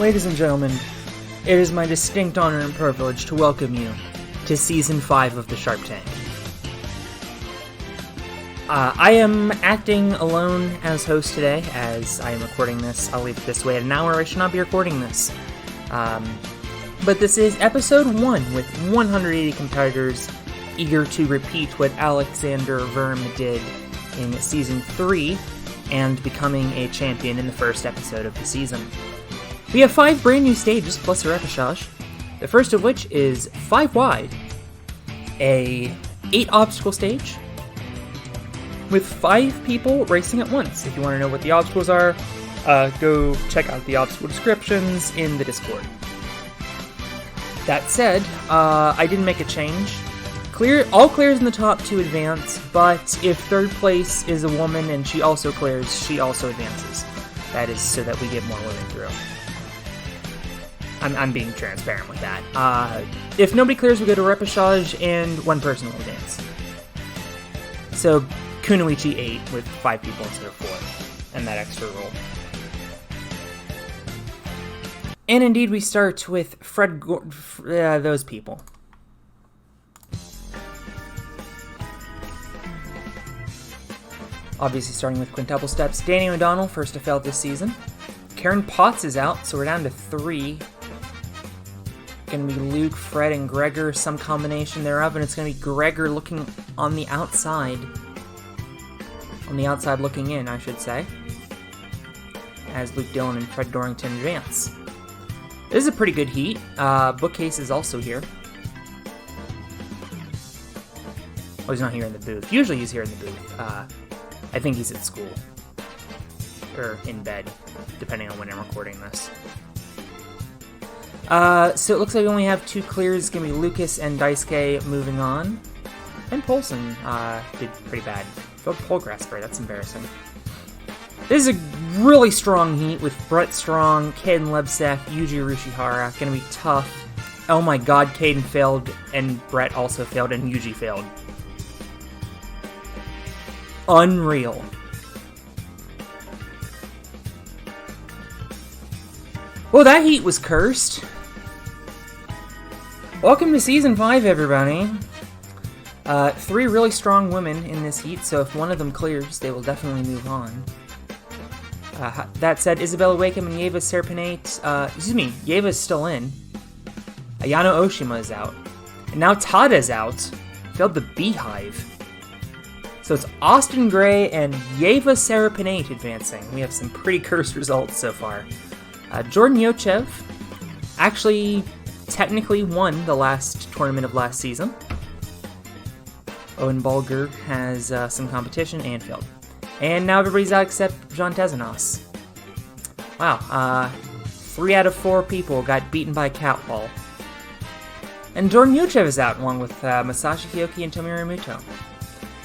Ladies and gentlemen, it is my distinct honor and privilege to welcome you to Season 5 of the Sharp Tank. I am acting alone as host today, as I am recording this. I'll leave it this way. At an hour, I should not be recording this. But this is Episode 1, with 180 competitors eager to repeat what Alexander Verm did in Season 3, and becoming a champion in the first episode of the season. We have 5 brand new stages plus a repechage, the first of which is 5 wide, a 8 obstacle stage, with 5 people racing at once. If you want to know what the obstacles are, go check out the obstacle descriptions in the Discord. That said, I didn't make a change. All clears in the top 2 advance, but if third place is a woman and she also clears, she also advances. That is so that we get more women through. I'm being transparent with that. If nobody clears, we go to repechage, and 1 person will advance. So, Kunoichi 8 with 5 people instead of 4, and that extra roll. And indeed, we start with those people. Obviously starting with quintuple steps. Danny O'Donnell, first to fail this season. Karen Potts is out, so we're down to 3. Gonna be Luke, Fred, and Gregor, some combination thereof, and it's gonna be Gregor looking on the outside. On the outside looking in, I should say. As Luke Dillon and Fred Dorrington advance. This is a pretty good heat. Bookcase is also here. Oh, he's not here in the booth. Usually he's here in the booth. I think he's at school. Or in bed, depending on when I'm recording this. So it looks like we only have 2 clears. It's going to be Lucas and Daisuke moving on. And Polson did pretty bad. Failed Pole Grasper, that's embarrassing. This is a really strong heat with Brett Strong, Caden Lebsek, Yuji Arushihara. Going to be tough. Oh my god, Caden failed, and Brett also failed, and Yuji failed. Unreal. Well, that heat was cursed. Welcome to Season 5, everybody. 3 really strong women in this heat, so if one of them clears, they will definitely move on. That said, Isabella Wakeham and Yeva Serpenate, Yeva's still in. Ayano Oshima is out. And now Tada's out. Failed the Beehive. So it's Austin Gray and Yeva Serpenate advancing. We have some pretty cursed results so far. Jordan Yochev actually technically won the last tournament of last season. Owen Bulger has some competition and failed. And now everybody's out except Jean Tezanos. Wow, 3 out of 4 people got beaten by Catwall. And Jordan Yochev is out along with Masashi Kiyoki and Tomiro Muto.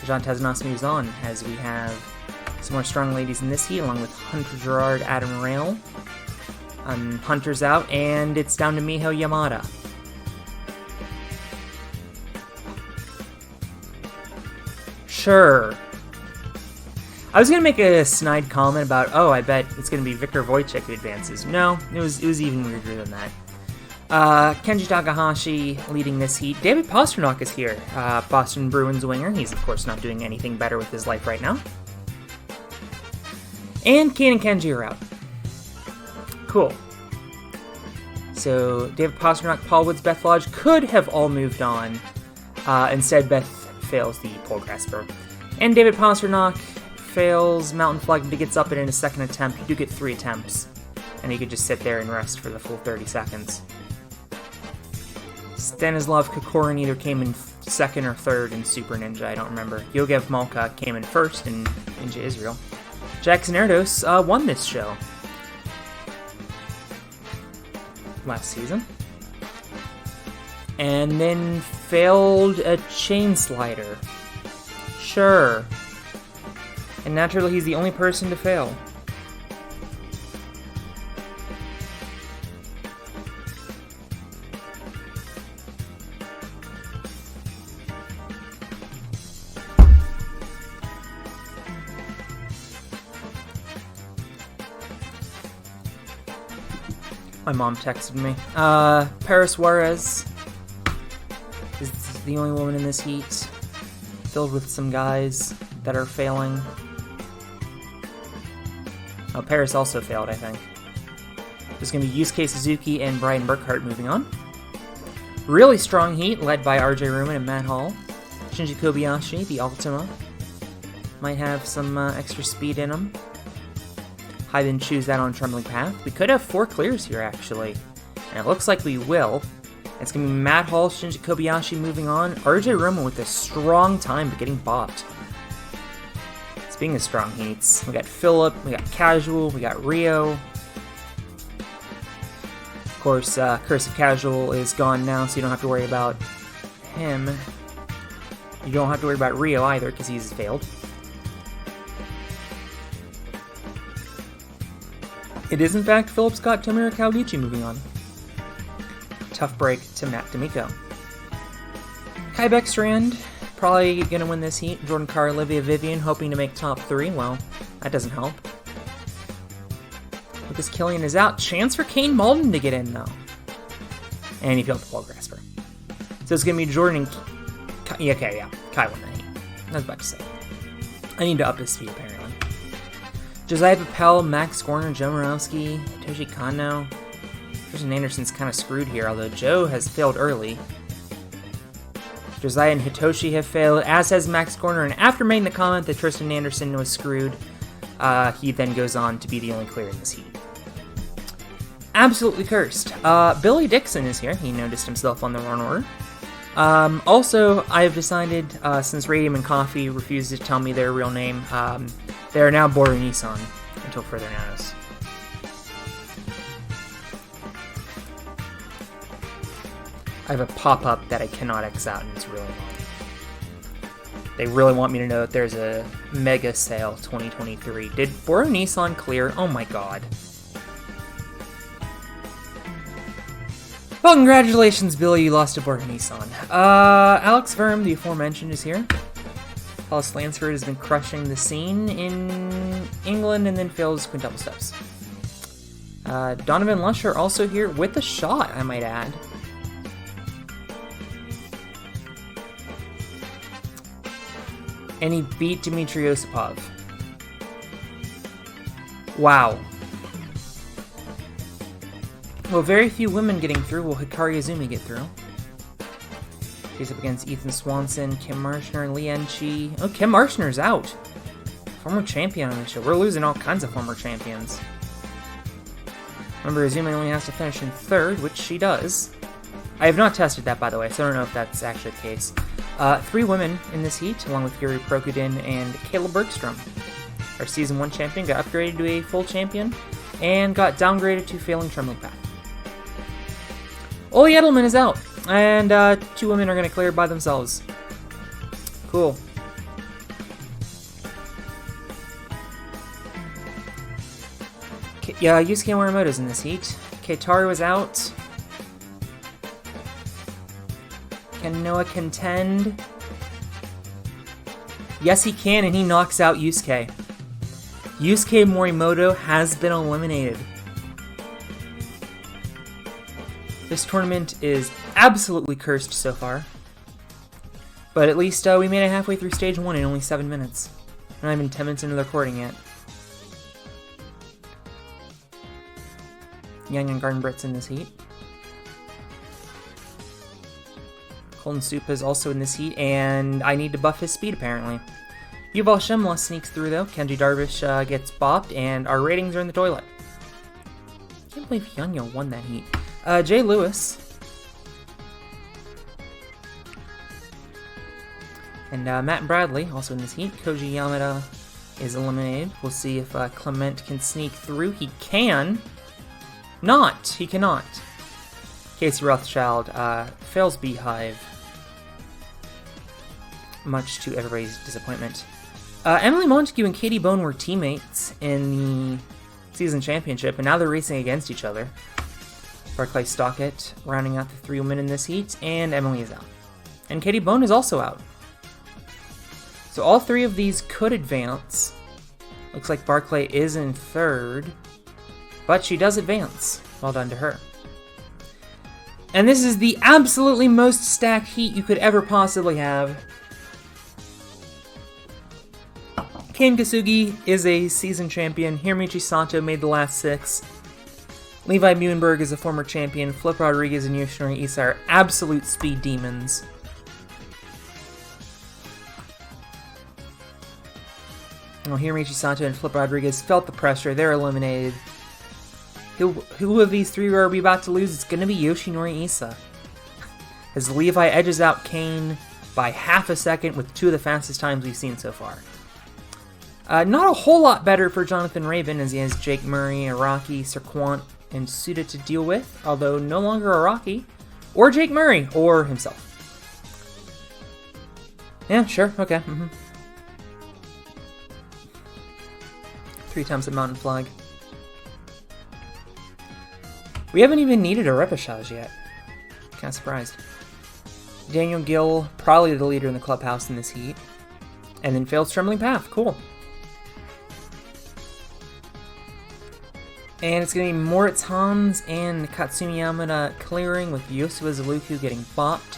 Jean Tezanos moves on as we have some more strong ladies in this heat, along with Hunter Gerard, Adam Rail. Hunter's out, and it's down to Miho Yamada. Sure. I was gonna make a snide comment about, I bet it's gonna be Viktor Wojcik who advances. No, it was even weirder than that. Kenji Takahashi leading this heat. David Pasternak is here. Boston Bruins winger. He's, of course, not doing anything better with his life right now. And Kane and Kenji are out. Cool. So, David Pasternak, Paul Woods, Beth Lodge could have all moved on. Instead, Beth fails the pole grasper. And David Pasternak fails Mountain Flag, but he gets up in a second attempt. You do get 3 attempts. And he could just sit there and rest for the full 30 seconds. Stanislav Kokorin either came in 2nd or 3rd in Super Ninja, I don't remember. Yogev Malka came in 1st in Ninja Israel. Jackson Erdos won this show last season. And then failed a chain slider. Sure. And naturally he's the only person to fail. My mom texted me. Paris Juarez is the only woman in this heat, filled with some guys that are failing. Oh, Paris also failed, I think. There's going to be Yusuke Suzuki and Brian Burkhart moving on. Really strong heat, led by RJ Ruman and Matt Hall. Shinji Kobayashi, the Ultima, might have some extra speed in him. Hyben choose that on Trembling Path. We could have 4 clears here, actually. And it looks like we will. It's going to be Matt Hall, Shinji Kobayashi moving on. RJ Ruman with a strong time but getting bopped. Speaking of strong heats, we got Philip, we got Casual, we got Rio. Of course, Curse of Casual is gone now, so you don't have to worry about him. You don't have to worry about Rio either, because he's failed. It is, in fact, Philip Scott, Tomohiro Kawaguchi moving on. Tough break to Matt D'Amico. Kai Beckstrand, probably going to win this heat. Jordan Carr, Olivia Vivian, hoping to make top 3. Well, that doesn't help. Lucas Killian is out. Chance for Kane Malden to get in, though. And he failed the Pole Grasper. So it's going to be Jordan and... Kai won that heat. I was about to say. I need to up his speed, apparently. Josiah Papel, Max Gorner, Joe Morowski, Toshi Kano. Tristan Anderson's kind of screwed here, although Joe has failed early. Josiah and Hitoshi have failed, as has Max Gorner, and after making the comment that Tristan Anderson was screwed, he then goes on to be the only clear in this heat. Absolutely cursed. Billy Dixon is here. He noticed himself on the run order. Also, I have decided, since Radium and Coffee refused to tell me their real name, they are now Boru Nissan until further notice. I have a pop-up that I cannot X out, and it's really long. They really want me to know that there's a mega sale 2023. Did Boru Nissan clear? Oh my god. Well, congratulations, Billy, you lost to Boru Nissan. Alex Verm, the aforementioned, is here. Hollis Lansford has been crushing the scene in England and then fails quintuple steps. Donovan Lusher also here with a shot, I might add. And he beat Dmitry Osipov. Wow. Well, very few women getting through. Will Hikari Izumi get through? He's up against Ethan Swanson, Kim Marshner, Lian Chi. Oh, Kim Marshner's out. Former champion on the show. We're losing all kinds of former champions. Remember, Izumi only has to finish in 3rd, which she does. I have not tested that, by the way, so I don't know if that's actually the case. 3 women in this heat, along with Yuri Prokudin and Kayla Bergstrom. Our Season 1 champion got upgraded to a full champion, and got downgraded to failing Trembling Path. Ole Edelman is out, and 2 women are going to clear by themselves. Cool. Yusuke Morimoto's in this heat. Keitaru is out. Can Noah contend? Yes, he can, and he knocks out Yusuke. Yusuke Morimoto has been eliminated. This tournament is absolutely cursed so far. But at least we made it halfway through stage 1 in only 7 minutes. We're not even 10 minutes into the recording yet. Yang and Garden Britt's in this heat. Colton Soup is also in this heat, and I need to buff his speed apparently. Yuval Shemla sneaks through though. Kenji Darvish gets bopped, and our ratings are in the toilet. Can't believe Yanya won that heat. Jay Lewis. And Matt Bradley, also in this heat. Koji Yamada is eliminated. We'll see if Clement can sneak through. He can. Not. He cannot. Casey Rothschild fails Beehive. Much to everybody's disappointment. Emily Montague and Katie Bone were teammates in the season championship, and now they're racing against each other. Barclay Stockett rounding out the 3 women in this heat, and Emily is out. And Katie Bone is also out. So all 3 of these could advance. Looks like Barclay is in 3rd, but she does advance. Well done to her. And this is the absolutely most stacked heat you could ever possibly have. Kane Kosugi is a season champion. Hiromichi Sato made the last 6. Levi Muenberg is a former champion. Flip Rodriguez and Yoshinori Isa are absolute speed demons. Well, Hiromichi Sato and Flip Rodriguez felt the pressure. They're eliminated. Who of these 3 are we about to lose? It's going to be Yoshinori Isa. As Levi edges out Kane by half a second with 2 of the fastest times we've seen so far. Not a whole lot better for Jonathan Raven, as he has Jake Murray, Araki, Serquant, and Suda to deal with, although no longer Araki, or Jake Murray, or himself. Yeah, sure, okay. 3 times the mountain flag. We haven't even needed a repechage yet. Kinda surprised. Daniel Gill, probably the leader in the clubhouse in this heat. And then fails Trembling Path, cool. And it's going to be Moritz Hans and Katsumi Yamada clearing, with Yosua Zaluku getting bopped.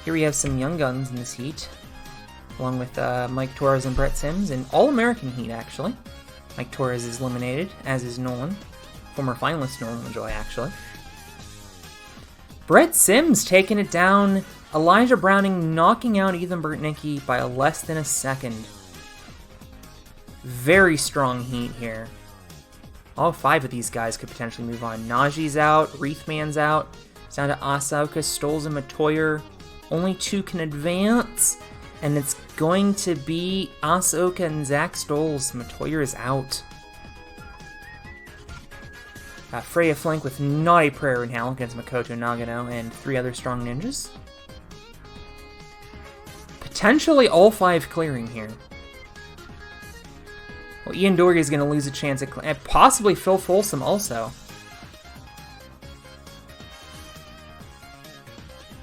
Here we have some young guns in this heat, along with Mike Torres and Brett Sims, and All-American heat, actually. Mike Torres is eliminated, as is Nolan. Former finalist Nolan Joy, actually. Brett Sims taking it down. Elijah Browning knocking out Ethan Burtnicki by less than a second. Very strong heat here. All 5 of these guys could potentially move on. Naji's out, Wreathman's out. It's down to Asaoka, Stolz, and Matoyer. Only 2 can advance. And it's going to be Asaoka and Zach Stolz. Matoyer is out. Freya flank with Naughty Prayer in Hell against Makoto Nagano and 3 other strong ninjas. Potentially all 5 clearing here. Well, Ian Doherty is going to lose a chance at possibly Phil Folsom also.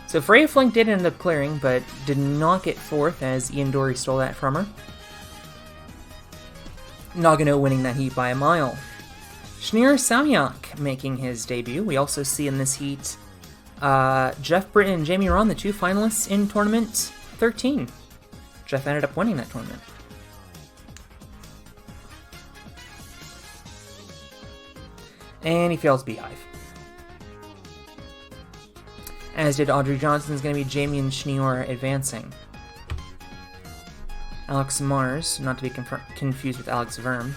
So Freya Flink did end up clearing, but did not get 4th as Ian Doherty stole that from her. Nagano winning that heat by a mile. Schneer Samyak making his debut. We also see in this heat Jeff Britton and Jamie Ron, the 2 finalists in Tournament 13. Jeff ended up winning that tournament. And he fails Beehive. As did Audrey Johnson. Is going to be Jamie and Schneer advancing. Alex Mars, not to be confused with Alex Verm.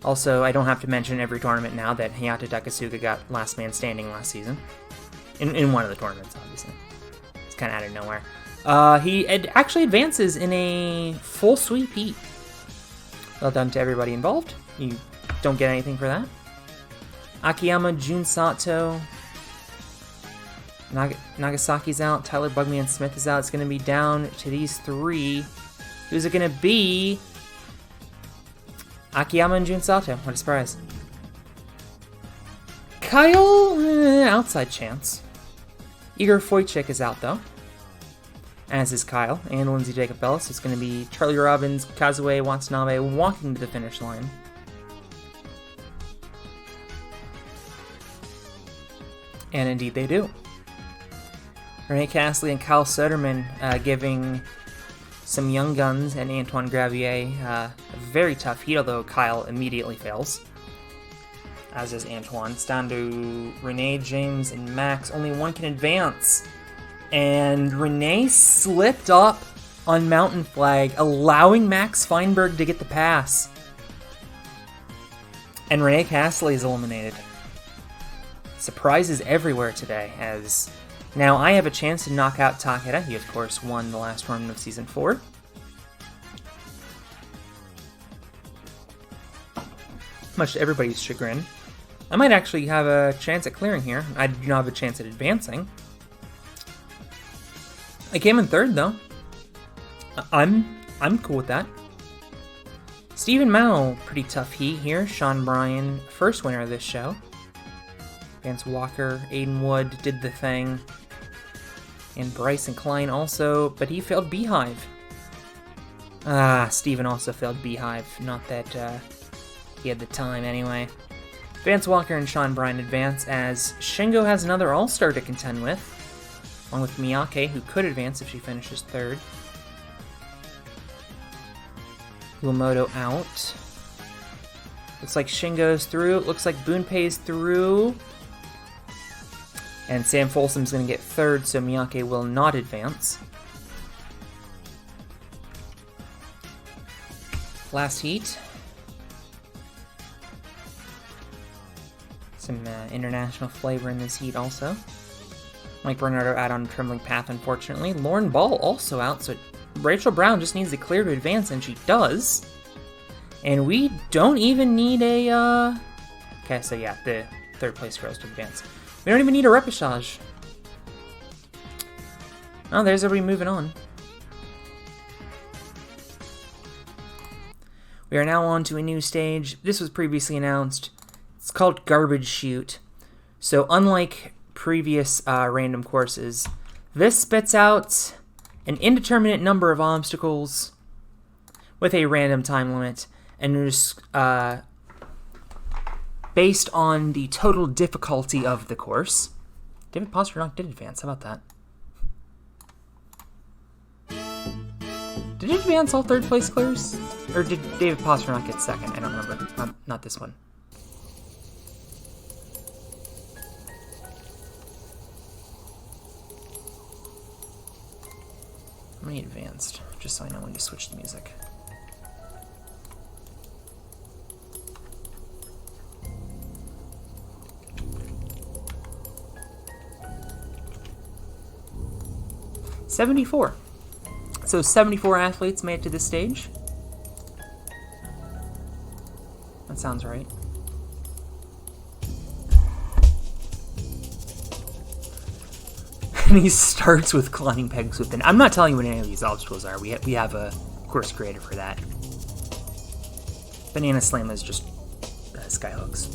Also, I don't have to mention every tournament now that Hayata Takasuga got last man standing last season. In one of the tournaments, obviously. It's kind of out of nowhere. He actually advances in a full sweep heat. Well done to everybody involved. You don't get anything for that. Akiyama, Jun Sato. Nagasaki's out. Tyler Bugman Smith is out. It's going to be down to these 3. Who's it going to be? Akiyama and Jun Sato. What a surprise. Kyle, outside chance. Igor Foychik is out, though. As is Kyle and Lindsay Jacob Ellis. It's going to be Charlie Robbins, Kazue Watanabe walking to the finish line. And indeed they do. Renee Castley and Kyle Soderman giving some young guns and Antoine Gravier a very tough heat, although Kyle immediately fails. As is Antoine. It's down to Renee, James, and Max. Only 1 can advance. And Renee slipped up on Mountain Flag, allowing Max Feinberg to get the pass. And Renee Castley is eliminated. Surprises everywhere today, as now I have a chance to knock out Takeda. He, of course, won the last tournament of Season 4. Much to everybody's chagrin. I might actually have a chance at clearing here. I do not have a chance at advancing. I came in 3rd, though. I'm cool with that. Stephen Mao, pretty tough heat here. Sean Bryan, first winner of this show. Vance Walker, Aiden Wood did the thing. And Bryson Klein also, but he failed Beehive. Steven also failed Beehive. Not that He had the time anyway. Vance Walker and Sean Bryan advance as Shingo has another All-Star to contend with, along with Miyake, who could advance if she finishes third. Uemoto out. Looks like Shingo's through. It looks like Bunpei's through. And Sam Folsom's going to get third, so Miyake will not advance. Last heat. Some international flavor in this heat also. Mike Bernardo out on Trembling Path, unfortunately. Lauren Ball also out, so Rachel Brown just needs to clear to advance, and she does. And we don't even need a... Okay, so yeah, the third place girls to advance. We don't even need a repechage. Oh, there's everybody moving on. We are now on to a new stage. This was previously announced. It's called Garbage Chute. So unlike previous random courses, this spits out an indeterminate number of obstacles with a random time limit, and it is based on the total difficulty of the course. David Pasternak did advance. How about that? Did he advance all third place clears? Or did David Pasternak get second? I don't remember. Not this one. How many advanced? Just so I know when to switch the music. $74. So 74 athletes made it to this stage. That sounds right. And he starts with climbing pegs within. I'm not telling you what any of these obstacles are. We have a course creator for that. Banana Slam is just sky hooks.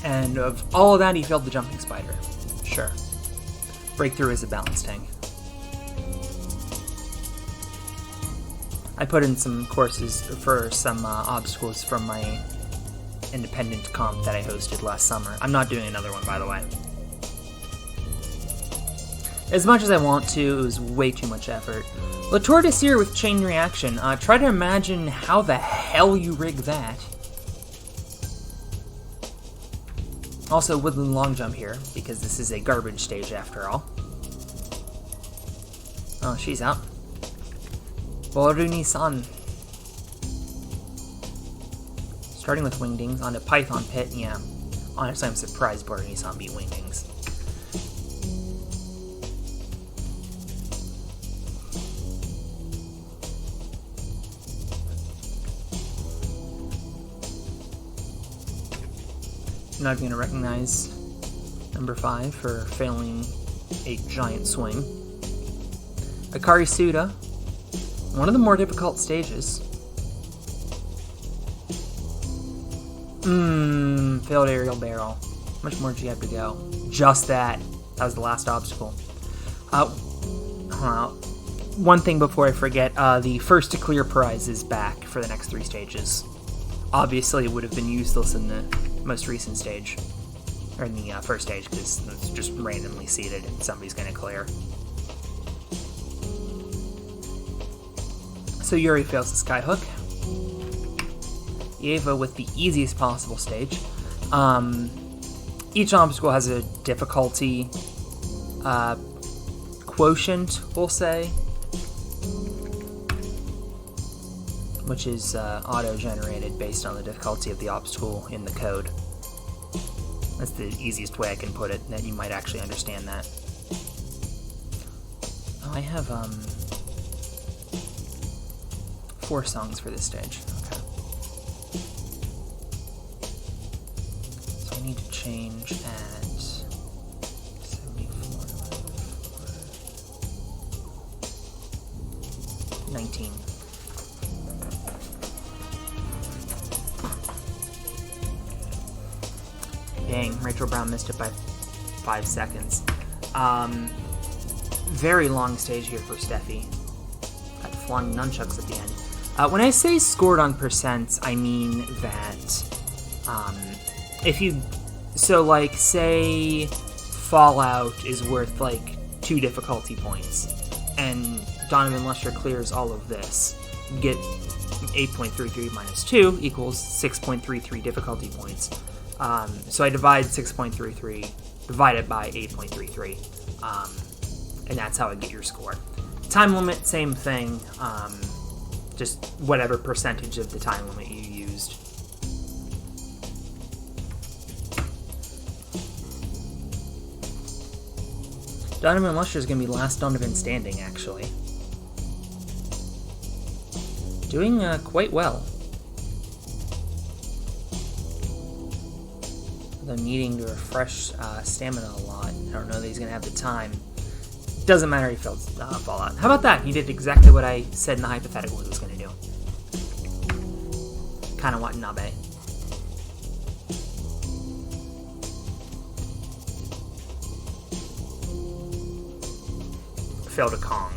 And of all of that, he failed the jumping spider. Sure. Breakthrough is a balance tank. I put in some courses for some obstacles from my independent comp that I hosted last summer. I'm not doing another one, by the way. As much as I want to, it was way too much effort. Latour Desir with chain reaction. Try to imagine how the hell you rig that. Also, Woodland long jump here, because this is a garbage stage after all. Oh, she's out. Boruni-san. Starting with Wingdings onto Python Pit, yeah. Honestly, I'm surprised Boruni-san beat Wingdings. I'm not going to recognize number 5 for failing a giant swing. Akari Suda, one of the more difficult stages. Failed aerial barrel. How much more do you have to go? Just that. That was the last obstacle. One thing before I forget, the first to clear prize is back for the next 3 stages. Obviously, it would have been useless in the most recent stage, or in the first stage, because it's just randomly seated and somebody's going to clear. So Yuri fails the skyhook. Eva with the easiest possible stage. Each obstacle has a difficulty quotient, we'll say, which is auto-generated based on the difficulty of the obstacle in the code. That's the easiest way I can put it, that you might actually understand that. Oh, I have 4 songs for this stage. Okay. So I need to change at 74, 19. Dang, Rachel Brown missed it by 5 seconds. Very long stage here for Steffi. Got flying nunchucks at the end. When I say scored on percents, I mean that if you... So, like, say Fallout is worth, like, 2 difficulty points, and Donovan Lusher clears all of this, you get 8.33 minus 2 equals 6.33 difficulty points. So I divide 6.33, divide it by 8.33, and that's how I get your score. Time limit, same thing, just whatever percentage of the time limit you used. Donovan Lusher is going to be last Donovan standing, actually. Doing quite well. Although needing to refresh stamina a lot. I don't know that he's going to have the time. Doesn't matter, he failed Fallout. How about that? He did exactly what I said in the hypothetical he was going to do. Kind of Watanabe. Failed a Kong.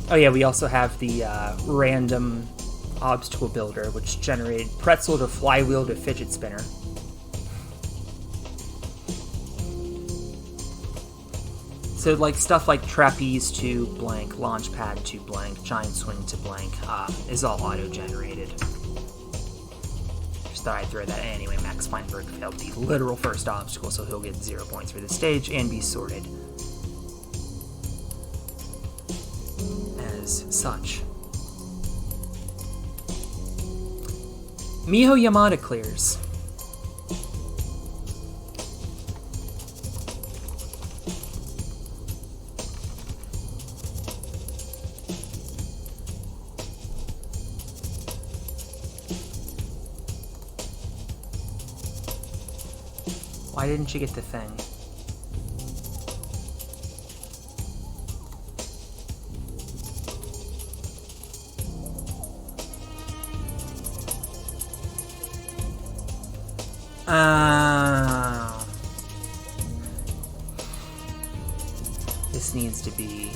Oh yeah, we also have the random obstacle builder, which generated pretzel to flywheel to fidget spinner. So like stuff like trapeze to blank, launch pad to blank, giant swing to blank is all auto-generated. Just thought I'd throw that in. Anyway, Max Feinberg failed the literal first obstacle, so he'll get 0 points for this stage and be sorted as such. Miho Yamada clears. Why didn't you get the thing? This needs to be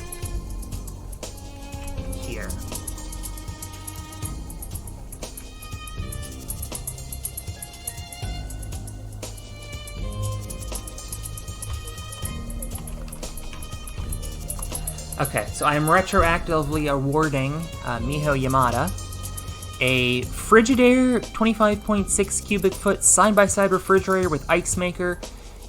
here. Okay, so I am retroactively awarding Miho Yamada a Frigidaire 25.6 cubic foot side-by-side refrigerator with ice maker,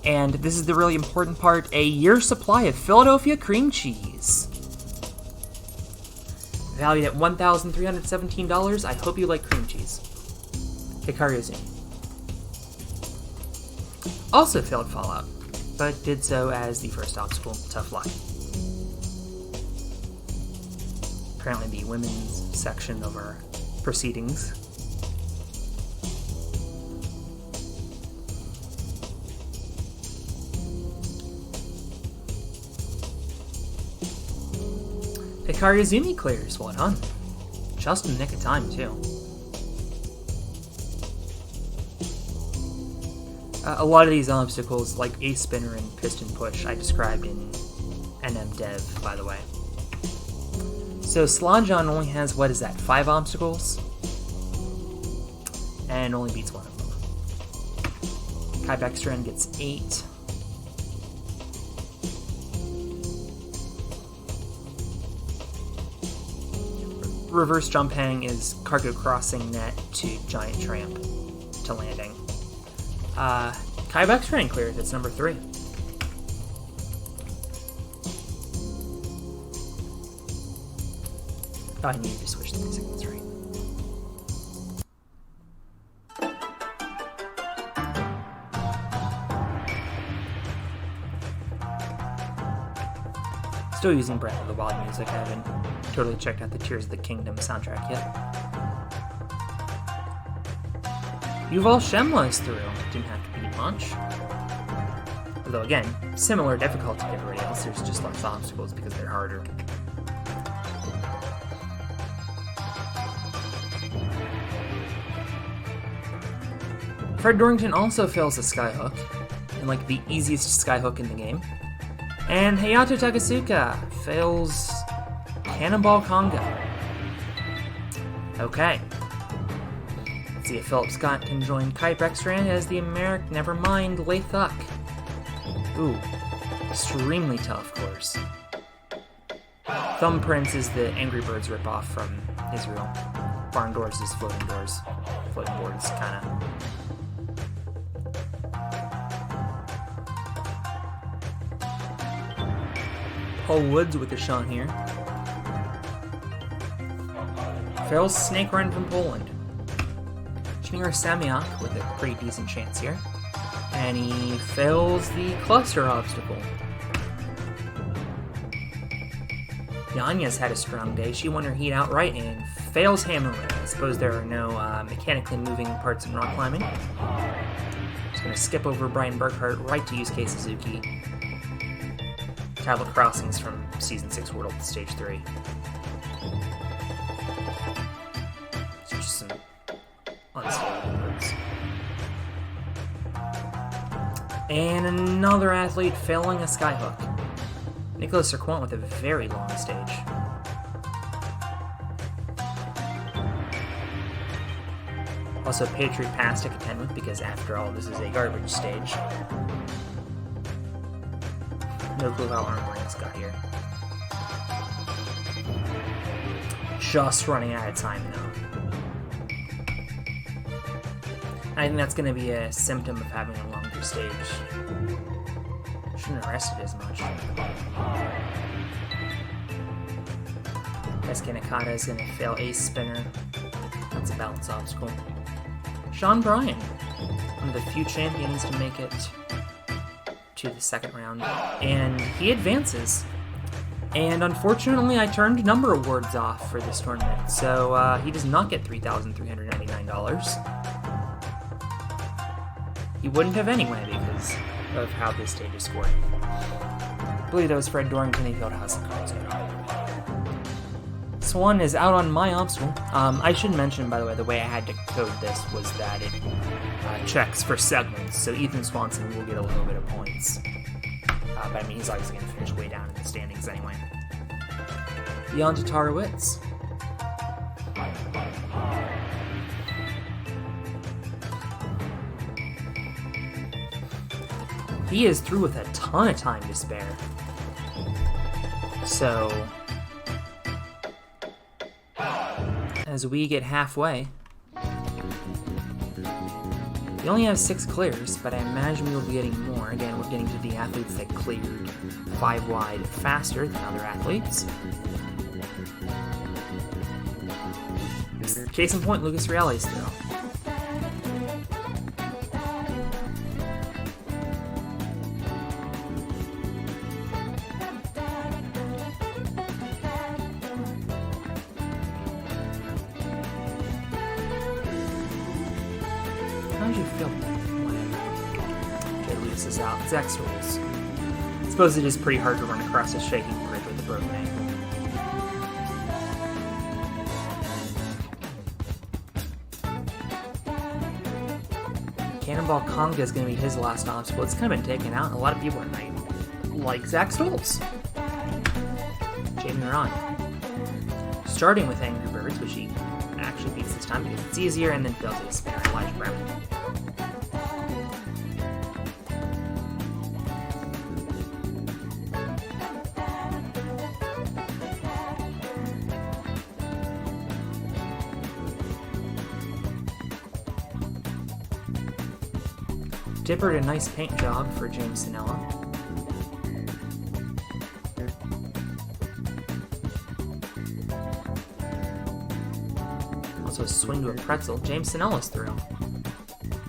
and this is the really important part, a year's supply of Philadelphia cream cheese. Valued at $1,317, I hope you like cream cheese. Hikaru Izumi. Also failed Fallout, but did so as the first obstacle, Tough Life. Apparently the women's section of our proceedings. Hikaru Izumi clears. Well done. Just in the nick of time, too. A lot of these obstacles, like Ace Spinner and Piston Push, I described in NM Dev, by the way. So Slodjon only has, what is that, 5 obstacles? And only beats one of them. Kai Beckstrand gets 8. Reverse jump hang is cargo crossing net to giant tramp to landing. Kai Beckstrand clears, it's number 3. Oh, I need to switch the music, that's right. Still using Breath of the Wild music. I haven't totally checked out the Tears of the Kingdom soundtrack yet. Yuval Shemla is through. Didn't have to beat much. Although again, similar difficulty to everybody else, there's just less obstacles because they're harder. Fred Dorrington also fails the skyhook. and like the easiest skyhook in the game. And Hayato Takasuka fails Cannonball Conga. Okay. Let's see if Philip Scott can join Kite Bextran as the never mind, Laythuck. Ooh, extremely tough course. Thumbprints is the Angry Birds ripoff from Israel. Barn Doors is Floating Doors. Floating Boards, kinda. Paul Woods with a shot here. Fails Snake Run from Poland. Shinra Samiak with a pretty decent chance here. And he fails the cluster obstacle. Yanya's had a strong day. She won her heat outright and fails Hammer Ring. I suppose there are no mechanically moving parts in rock climbing. Just going to skip over Brian Burkhart right to Yusuke Suzuki. Tablet Crossings from Season 6 World Stage 3. So just some unstable words. And another athlete failing a skyhook. Nicholas Serquant with a very long stage. Also, Patriot Pass to contend with because, after all, this is a garbage stage. No clue how Armring's got here. Just running out of time now. I think that's going to be a symptom of having a longer stage. Shouldn't have rested as much. Keisuke Nakata is going to fail Ace Spinner. That's a balance obstacle. Sean Bryan, one of the few champions to make it to the second round, and he advances. And unfortunately, I turned number awards off for this tournament, so he does not get $3,399. He wouldn't have anyway because of how this stage is scored. I believe that was Fred Dorrington and Fieldhouse and Carlson. Swan is out on my obstacle. I should mention, by the way, the way I had to code this was that it checks for segments, so Ethan Swanson will get a little bit of points. But I mean, he's obviously going to finish way down in the standings anyway. Jan Tatarowicz. He is through with a ton of time to spare. So, as we get halfway, we only have 6 clears, but I imagine we will be getting more. Again, we're getting to the athletes that cleared 5 wide faster than other athletes. Case in point, Lucas Reales throw. How did you feel? Jay Lewis is out. It's X-Rules. I suppose it is pretty hard to run across a shaking bridge with a broken ankle. Cannonball Conga is going to be his last obstacle. It's kind of been taken out, and a lot of people tonight like Zach Stoltz. Jamie Ron. Starting with Angry Birds, which he actually beats this time because it's easier, and then fails a spinner, Elijah Brown. Dipper did a nice paint job for James Sinella. Also a swing to a pretzel. James Sinella's through.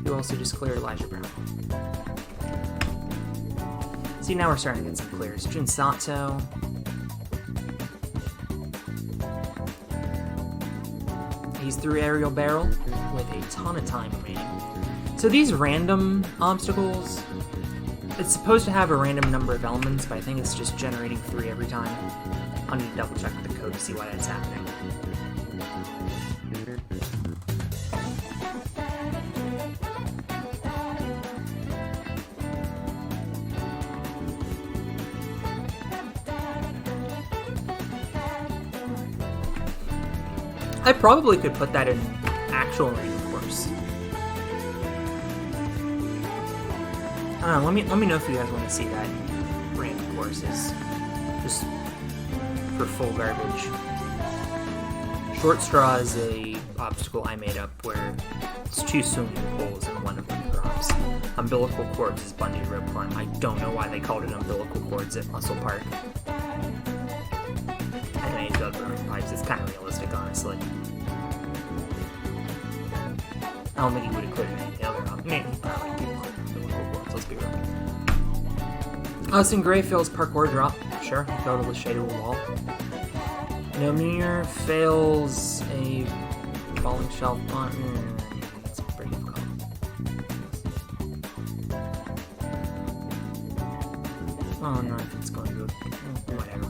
You also just cleared Elijah Brown. See, now we're starting to get some clears. Jun Sato. He's through Aerial Barrel with a ton of time remaining. So these random obstacles, it's supposed to have a random number of elements, but I think it's just generating 3 every time. I'll need to double check with the code to see why that's happening. I probably could put that in actual rain course. I don't know, let me know if you guys want to see that random courses. Just for full garbage. Short straw is a obstacle I made up where it's 2 swimming pools and one of them drops. Umbilical cords is bungee rope climb. I don't know why they called it umbilical cords at Muscle Park. And any of the other pipes, it's kind of realistic, honestly. I don't think he would have cleared any of the other options. Maybe he probably did clear umbilical cords, let's be real. Austin Gray fails parkour drop. Sure, he fell to the shade of a wall. Nomir fails a falling shelf on. That's pretty cool. Oh no, it's going good. Whatever.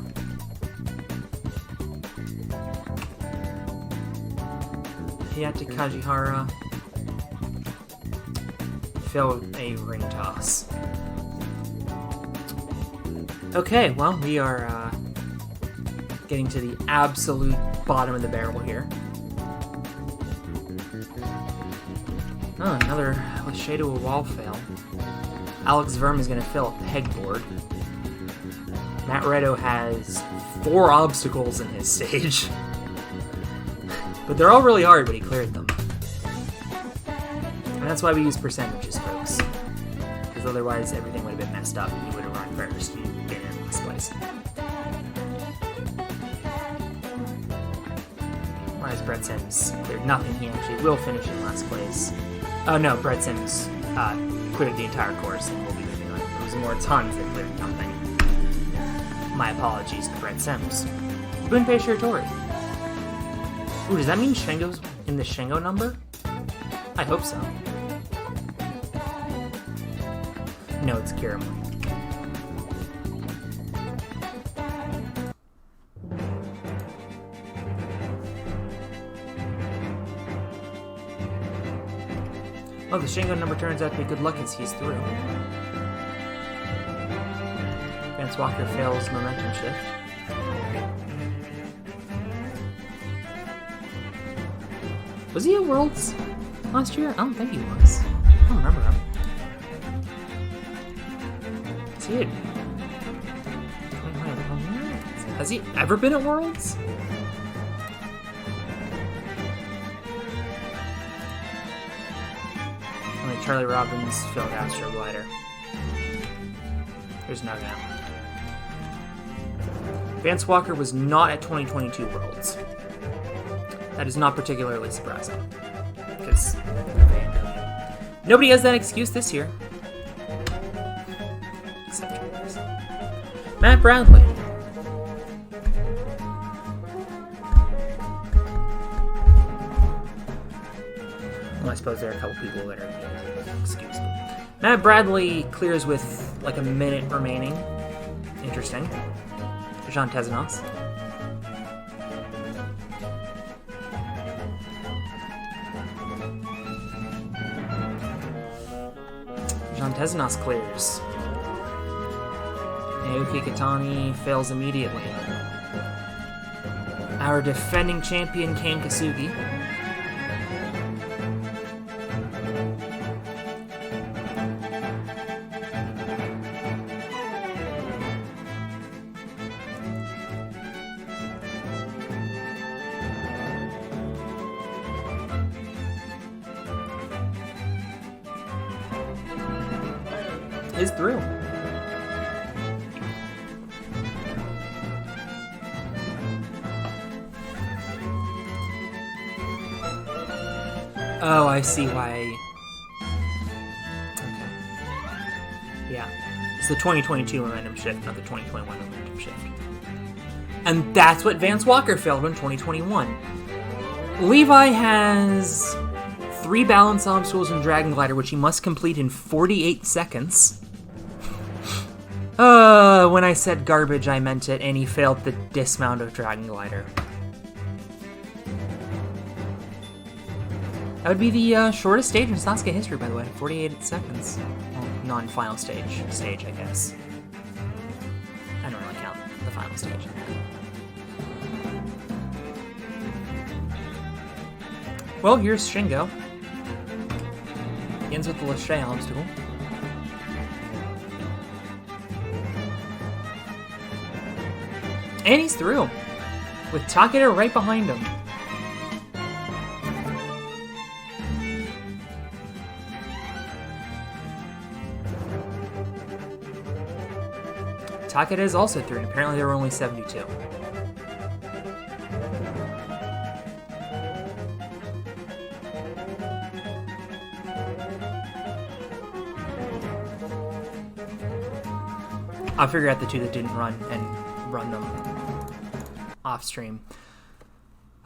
Hiyata Kajihara failed a ring toss. Okay, well, we are getting to the absolute bottom of the barrel here. Oh, another shade of a wall fail. Alex Verm is going to fail a pegboard. Matt Redo has 4 obstacles in his stage. But they're all really hard, but he cleared them. And that's why we use percentages, folks. Because otherwise everything would have been messed up and you would have run first. You'd get in last place. Whereas Brett Sims cleared nothing, he actually will finish in last place. Oh no, Brett Sims cleared the entire course and will be moving on. It was more tons that cleared nothing. My apologies to Brett Sims. Bunpei Shiratori. Ooh, does that mean Shengo's in the Shengo number? I hope so. No, it's Kirama. Oh, the Shengo number turns out to be good luck as he's through. Vance Walker fails momentum shift. Was he at Worlds last year? I don't think he was. I don't remember him. Is he at... Has he ever been at Worlds? Only Charlie Robbins failed Astro Glider. There's no doubt. Vance Walker was not at 2022 Worlds. That is not particularly surprising. Because nobody has that excuse this year. Except Travis. Matt Bradley. Well, I suppose there are a couple people that are excused. Matt Bradley clears with like a minute remaining. Interesting. Jean Tezanos. Jean Tezanos clears. Naoki Katani fails immediately. Our defending champion, Kane Kosugi. Is through. Oh, I see why. Okay. Yeah. It's the 2022 momentum shift, not the 2021 momentum shift. And that's what Vance Walker failed in 2021. Levi has 3 balance obstacles in Dragon Glider, which he must complete in 48 seconds. When I said garbage, I meant it, and he failed the dismount of Dragon Glider. That would be the shortest stage in Sasuke history, by the way. 48 seconds. Well, non-final stage, I guess. I don't really count the final stage. Well, here's Shingo. He ends with the Lachey obstacle. And he's through, with Takeda right behind him. Takeda is also through, and apparently there were only 72. I'll figure out the two that didn't run and run them off stream.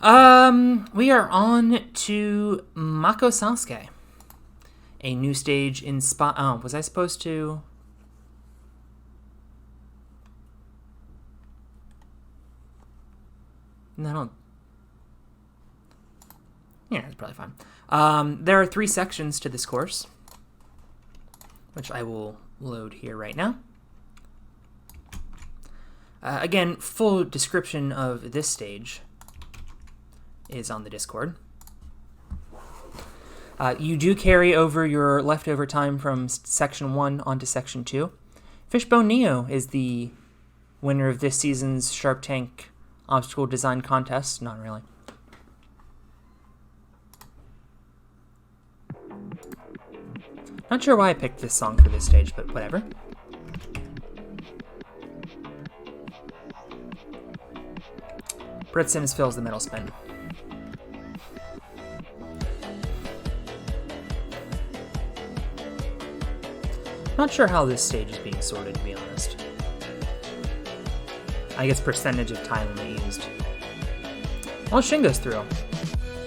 We are on to Mako Sasuke. A new stage in oh, was I supposed to? No, I don't. Yeah, it's probably fine. There are 3 sections to this course, which I will load here right now. Again, full description of this stage is on the Discord. You do carry over your leftover time from Section 1 onto Section 2. Fishbone Neo is the winner of this season's Sharp Tank Obstacle Design Contest. Not really. Not sure why I picked this song for this stage, but whatever. Brett Sims fills the middle spin. Not sure how this stage is being sorted, to be honest. I guess percentage of time they used. Well, Shingo's through.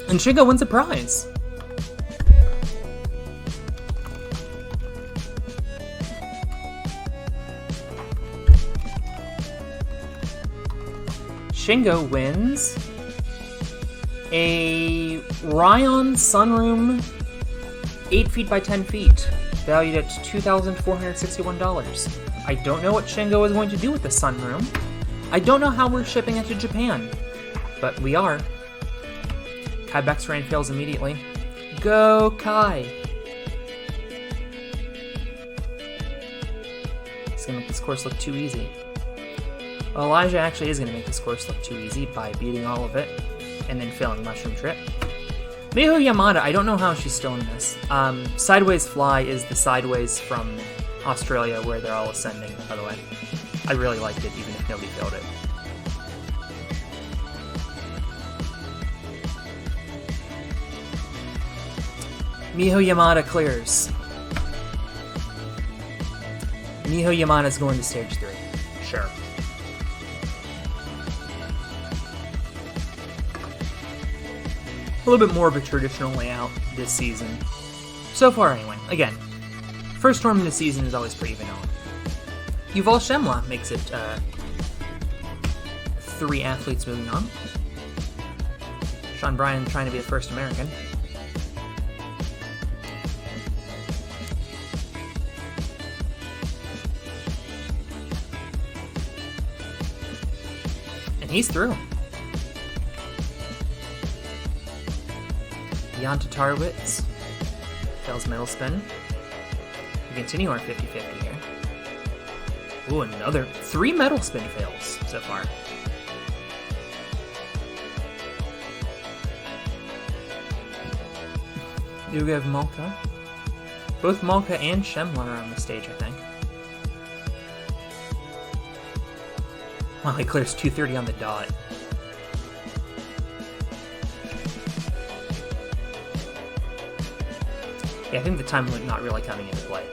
And Shingo wins a prize! Shingo wins a Ryon Sunroom 8 feet by 10 feet, valued at $2,461. I don't know what Shingo is going to do with the sunroom. I don't know how we're shipping it to Japan, but we are. Kai Bexrain fails immediately. Go, Kai! He's gonna make this course look too easy. Well, Elijah actually is going to make this course look too easy by beating all of it and then failing Mushroom Trip. Miho Yamada, I don't know how she's still in this. Sideways Fly is the sideways from Australia where they're all ascending, by the way. I really liked it, even if nobody failed it. Miho Yamada clears. Miho Yamada's going to stage 3. Sure. A little bit more of a traditional layout this season. So far, anyway. Again, first tournament of the season is always pretty vanilla. Yuval Shemla makes it 3 athletes moving on. Sean Bryan trying to be the first American. And he's through. Jan Tatarowicz fails metal spin. We continue our 50-50 here. Ooh, another 3 metal spin fails so far. Yugev Malka. Both Malka and Shemla are on the stage, I think. Well, he clears 230 on the dot. Yeah, I think the time limit not really coming into play.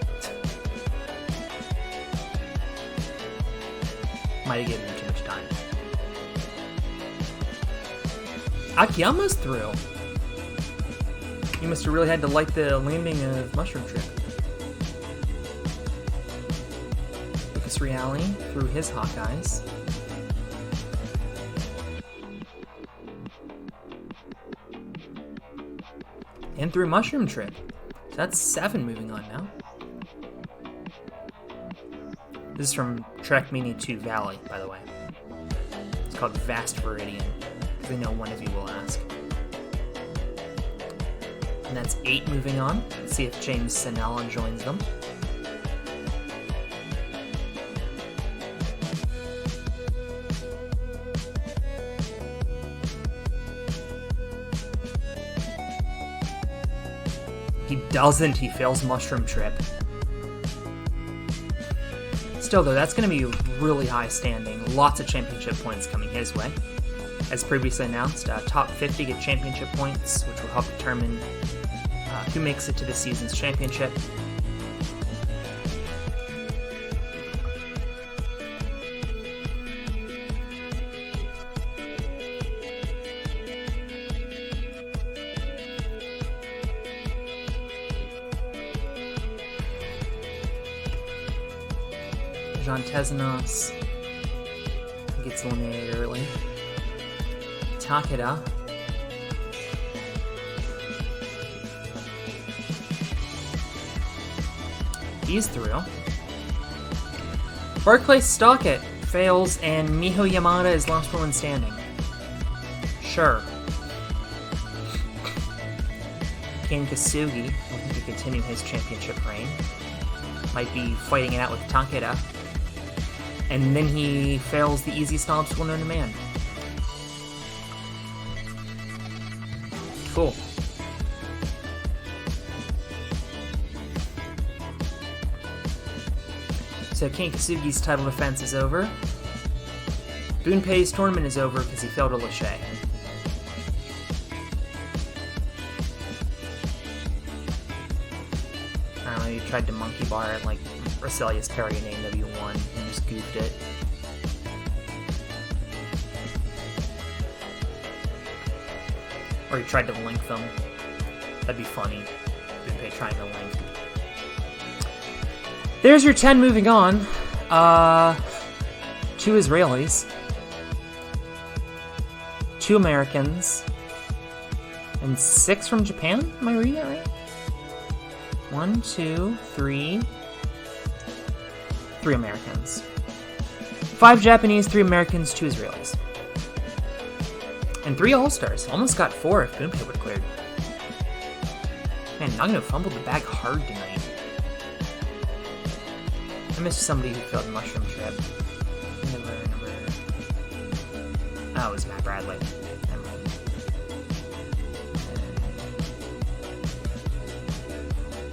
Might have given him too much time. Akiyama's through. You must have really had to like the landing of Mushroom Trip. Lucas Reale through his Hawkeyes. And through Mushroom Trip. So that's 7 moving on now. This is from Trek Mini 2 Valley, by the way. It's called Vast Viridian, because I know one of you will ask. And that's 8 moving on. Let's see if James Sinella joins them. He doesn't. He fails Mushroom Trip. Still, though, that's going to be really high standing. Lots of championship points coming his way. As previously announced, top 50 get championship points, which will help determine who makes it to the season's championship. Jean Tezanos gets eliminated early. Takeda he's through. Barclay Stockett fails, and Miho Yamada is last one standing. Sure. Kane Kosugi, looking to continue his championship reign, might be fighting it out with Takeda. And then he fails the easiest obstacle known to man. Cool. So Kane Kosugi's title defense is over. Gunpei's tournament is over because he failed a Lachey. I don't know, he tried to monkey bar it like Roselius carrying AW1 and just goofed it. Or he tried to link them. That'd be funny. Gunpei trying to link. There's your 10 moving on. 2 Israelis. 2 Americans. And 6 from Japan? Am I reading that right? 1, 2, 3. 3 Americans. 5 Japanese, 3 Americans, 2 Israelis. And 3 All-Stars. Almost got 4 if Gunpei would have cleared. Man, Nagano fumbled the bag hard tonight. I missed somebody who failed Mushroom Trip. Number. Oh, it was Matt Bradley. Never mind.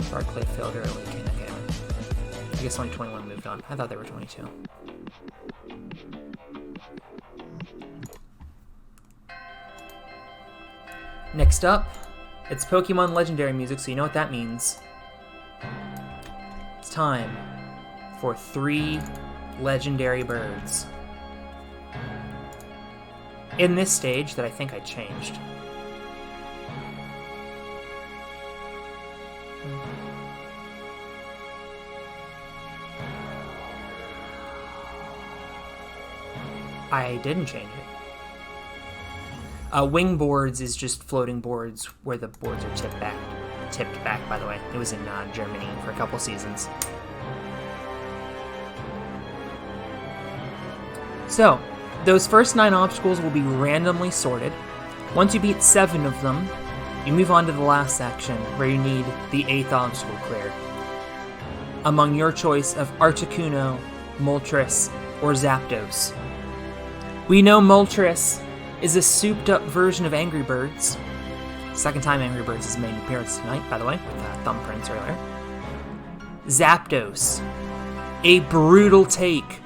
Barclay failed early. Okay. I guess only 21 moved on. I thought there were 22. Next up, it's Pokemon Legendary music, so you know what that means. It's time for 3 legendary birds. In this stage that I think I changed. I didn't change it. Wing boards is just floating boards where the boards are tipped back, by the way. It was in Germany for a couple seasons. So, those first 9 obstacles will be randomly sorted. Once you beat 7 of them, you move on to the last section, where you need the 8th obstacle cleared. Among your choice of Articuno, Moltres, or Zapdos. We know Moltres is a souped-up version of Angry Birds. Second time Angry Birds has made an appearance tonight, by the way, with thumbprints earlier. Zapdos, a brutal take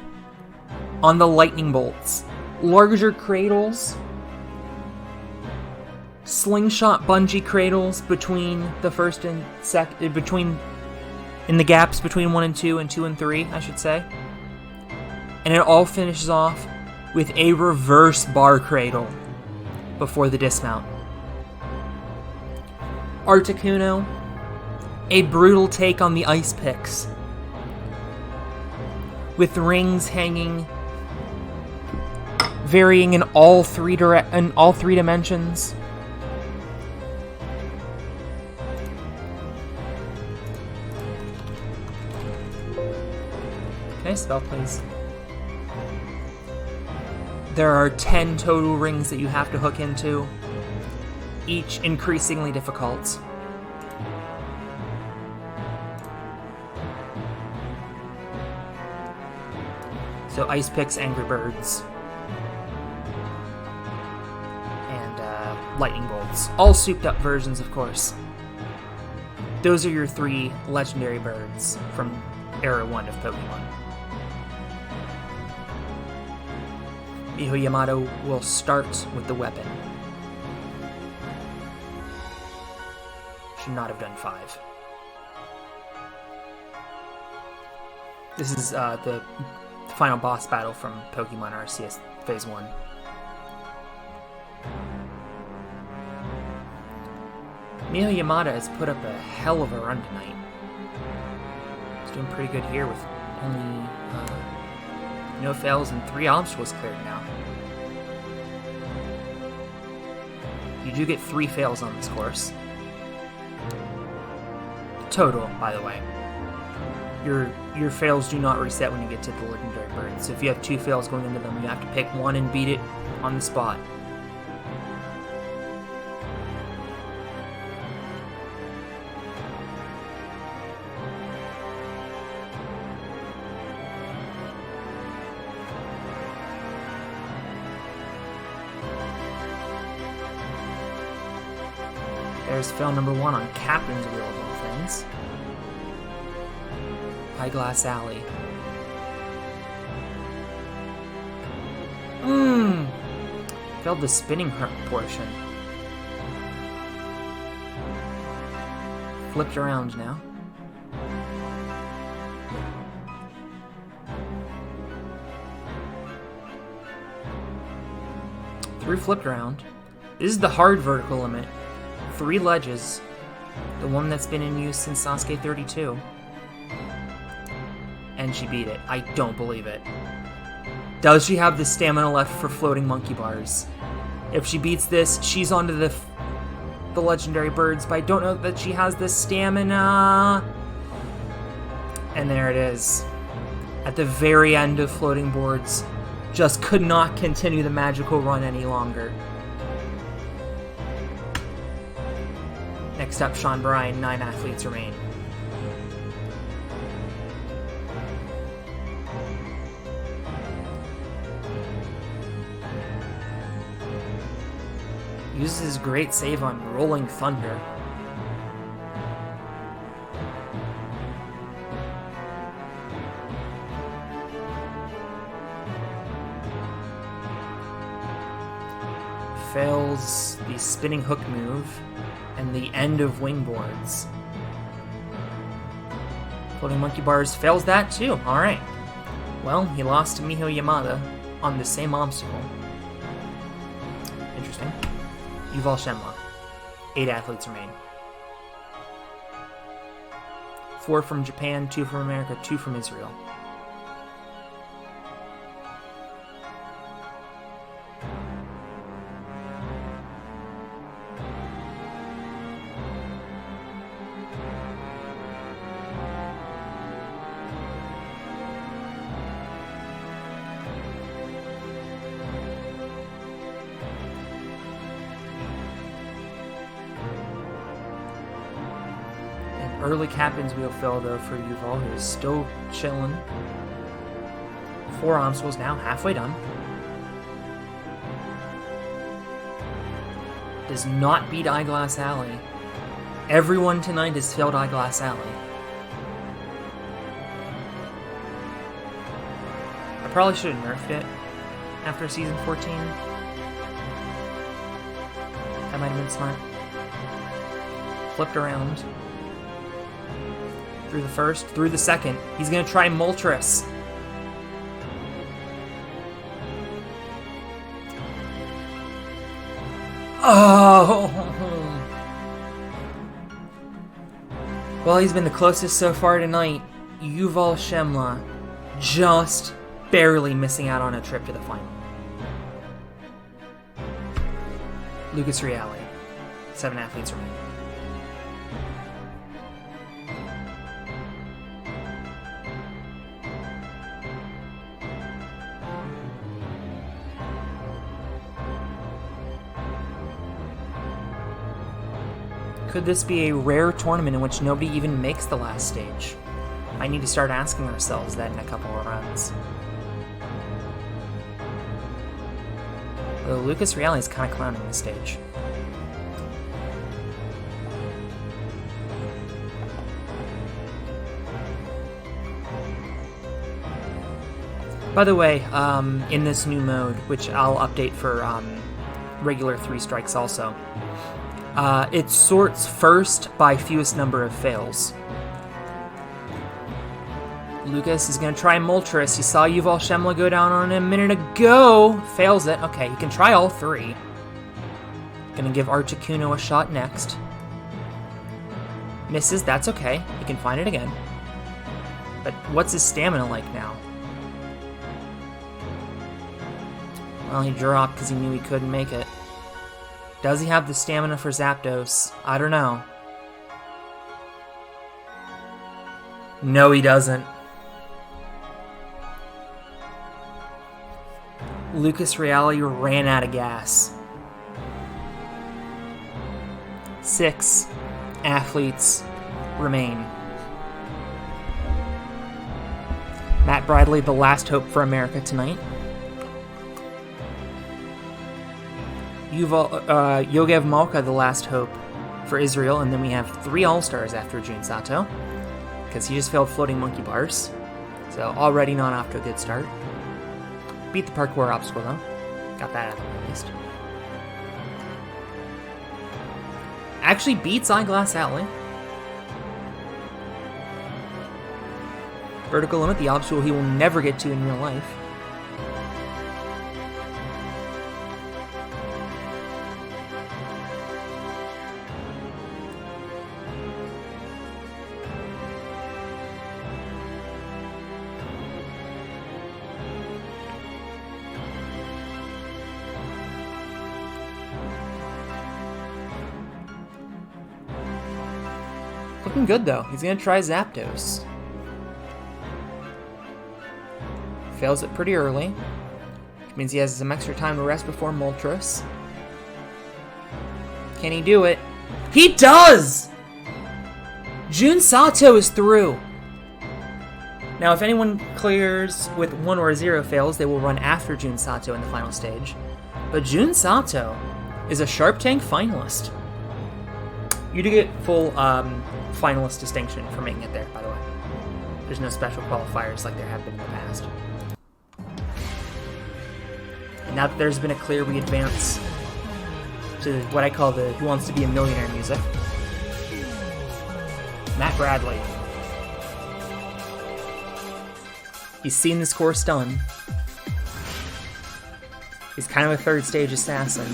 on the lightning bolts. Larger cradles, slingshot bungee cradles between the first and in the gaps between 1 and 2 and 2 and 3, I should say. And it all finishes off with a reverse bar cradle before the dismount. Articuno, a brutal take on the ice picks, with rings hanging, varying in all three dimensions. Can I spell, please? There are 10 total rings that you have to hook into, each increasingly difficult. So Ice Picks, Angry Birds, and Lightning Bolts. All souped up versions, of course. Those are your 3 legendary birds from Era 1 of Pokemon. Miho Yamato will start with the weapon. Should not have done 5. This is the final boss battle from Pokemon Arceus Phase 1. Miho Yamada has put up a hell of a run tonight. He's doing pretty good here with only no fails and 3 obstacles cleared now. You do get 3 fails on this course. Total, by the way. Your fails do not reset when you get to the legendary birds. So if you have 2 fails going into them, you have to pick one and beat it on the spot. There's fail number 1 on Captain's Wheel of all things. Eyeglass Alley. Failed the spinning portion. Flipped around now. Through flipped around. This is the hard vertical limit. 3 ledges. The one that's been in use since Sasuke 32. And she beat it. I don't believe it. Does she have the stamina left for floating monkey bars? If she beats this, she's onto the legendary birds, but I don't know that she has the stamina. And there it is. At the very end of floating boards. Just could not continue the magical run any longer. Next up, Sean Bryan, 9 athletes remain. Uses his great save on Rolling Thunder. Fails the spinning hook move and the end of wing boards. Floating monkey bars fails that too. Alright. Well, he lost to Miho Yamada on the same obstacle. Interesting. Yuval Shenmue. 8 athletes remain. 4 from Japan, 2 from America, 2 from Israel. Early Captain's Wheel fill, though, for Yuval, who is still chilling. 4 obstacles now, halfway done. Does not beat Eyeglass Alley. Everyone tonight has failed Eyeglass Alley. I probably should have nerfed it after Season 14. That might have been smart. Flipped around. Through the first, through the second. He's going to try Moltres. Oh! Well, he's been the closest so far tonight. Yuval Shenmue just barely missing out on a trip to the final. Lucas Reale. 7 athletes remain. Could this be a rare tournament in which nobody even makes the last stage? I need to start asking ourselves that in a couple of runs. Though Lucas Reale is kind of clowning this stage. By the way, in this new mode, which I'll update for regular 3 strikes also, it sorts first by fewest number of fails. Lucas is going to try Moltres. He saw Yuval Shemla go down on him a minute ago. Fails it. Okay, he can try all 3. Gonna give Articuno a shot next. Misses, that's okay. He can find it again. But what's his stamina like now? Well, he dropped because he knew he couldn't make it. Does he have the stamina for Zapdos? I don't know. No, he doesn't. Lucas Reale ran out of gas. 6 athletes remain. Matt Bradley, the last hope for America tonight. Yogev Malka, the last hope for Israel, and then we have 3 All-Stars after Jun Sato, because he just failed floating monkey bars, so already not off to a good start. Beat the parkour obstacle though. Got that out of the way at least. Actually beats Eyeglass Alley. Vertical limit, the obstacle he will never get to in real life. Looking good though. He's gonna try Zapdos. Fails it pretty early. Which means he has some extra time to rest before Moltres. Can he do it? He does! Jun Sato is through. Now if anyone clears with 1 or 0 fails, they will run after Jun Sato in the final stage. But Jun Sato is a Sharp Tank finalist. You do get full finalist distinction for making it there, by the way. There's no special qualifiers like there have been in the past. And now that there's been a clear re-advance to what I call the Who Wants to Be a Millionaire music. Matt Bradley. He's seen this course done. He's kind of a 3rd stage assassin.